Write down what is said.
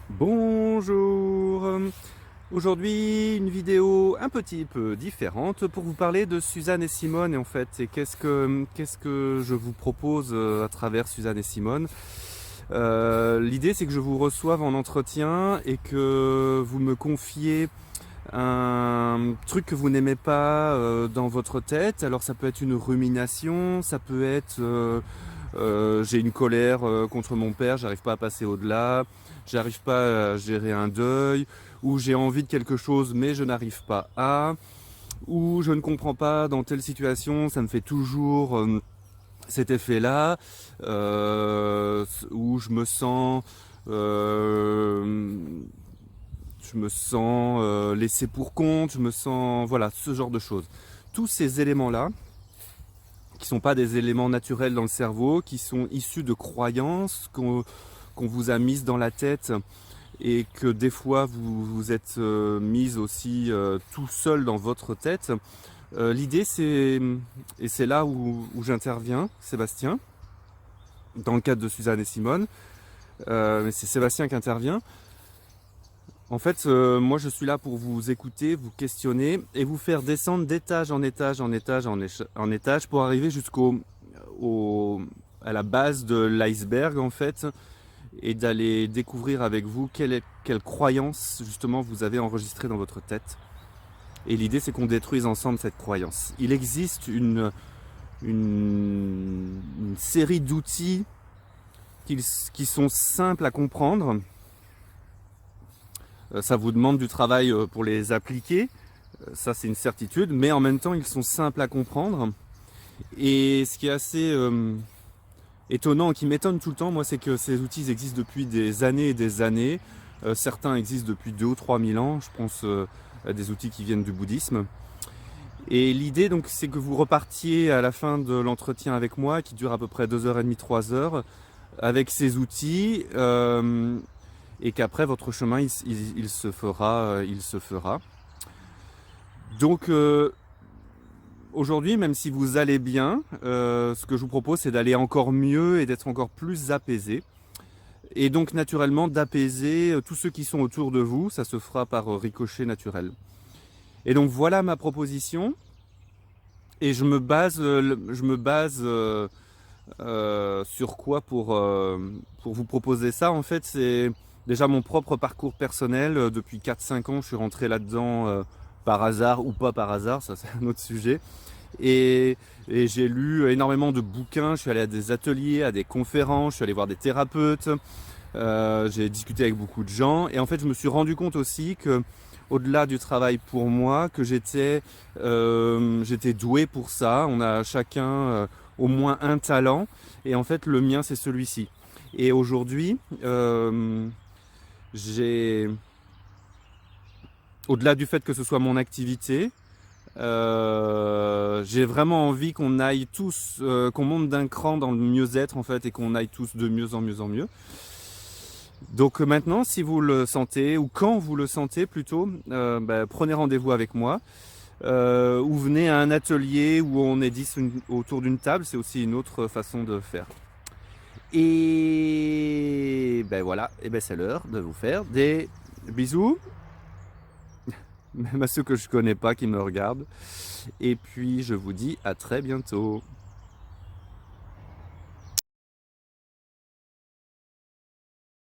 Bonjour. Aujourd'hui, une vidéo un petit peu différente pour vous parler de Suzanne et Simone en fait. Et qu'est-ce que je vous propose à travers Suzanne et Simone. L'idée, c'est que je vous reçoive en entretien et que vous me confiez un truc que vous n'aimez pas dans votre tête. Alors ça peut être une rumination, ça peut être j'ai une colère contre mon père, j'arrive pas à passer au-delà, j'arrive pas à gérer un deuil, ou j'ai envie de quelque chose mais je n'arrive pas à, ou je ne comprends pas dans telle situation, ça me fait toujours cet effet-là, où je me sens laissé pour compte, je me sens, voilà, ce genre de choses. Tous ces éléments-là, qui sont pas des éléments naturels dans le cerveau, qui sont issus de croyances qu'on vous a mises dans la tête et que des fois vous vous êtes mise aussi tout seul dans votre tête. L'idée c'est, et c'est là où j'interviens, Sébastien, dans le cadre de Suzanne et Simone, mais c'est Sébastien qui intervient. En fait, moi je suis là pour vous écouter, vous questionner et vous faire descendre d'étage en étage, en étage pour arriver à la base de l'iceberg en fait et d'aller découvrir avec vous quelle croyance justement vous avez enregistrée dans votre tête. Et l'idée c'est qu'on détruise ensemble cette croyance. Il existe une série d'outils qui sont simples à comprendre. Ça vous demande du travail pour les appliquer, ça c'est une certitude, mais en même temps ils sont simples à comprendre. Et ce qui est assez étonnant, qui m'étonne tout le temps, moi, c'est que ces outils existent depuis des années et des années. Certains existent depuis 2 ou 3 000 ans, je pense à des outils qui viennent du bouddhisme. Et l'idée donc c'est que vous repartiez à la fin de l'entretien avec moi, qui dure à peu près 2h30, 3 heures, avec ces outils, et qu'après votre chemin il se fera. Donc aujourd'hui, même si vous allez bien, ce que je vous propose c'est d'aller encore mieux et d'être encore plus apaisé. Et donc naturellement d'apaiser tous ceux qui sont autour de vous, ça se fera par ricochet naturel. Et donc voilà ma proposition. Et je me base sur quoi pour vous proposer ça. En fait, c'est déjà mon propre parcours personnel. Depuis 4-5 ans, je suis rentré là-dedans par hasard ou pas par hasard, ça c'est un autre sujet. Et, et j'ai lu énormément de bouquins, je suis allé à des ateliers, à des conférences, je suis allé voir des thérapeutes, j'ai discuté avec beaucoup de gens. Et en fait, je me suis rendu compte aussi que au-delà du travail pour moi, que j'étais doué pour ça. On a chacun au moins un talent, et en fait le mien c'est celui-ci. Et aujourd'hui, j'ai, au-delà du fait que ce soit mon activité, j'ai vraiment envie qu'on aille tous, qu'on monte d'un cran dans le mieux-être en fait, et qu'on aille tous de mieux en mieux en mieux. Donc maintenant, si vous le sentez, ou quand vous le sentez plutôt, prenez rendez-vous avec moi. Ou venez à un atelier où on est 10 autour d'une table, c'est aussi une autre façon de faire. Et ben voilà, et ben c'est l'heure de vous faire des bisous, même à ceux que je connais pas qui me regardent. Et puis je vous dis à très bientôt.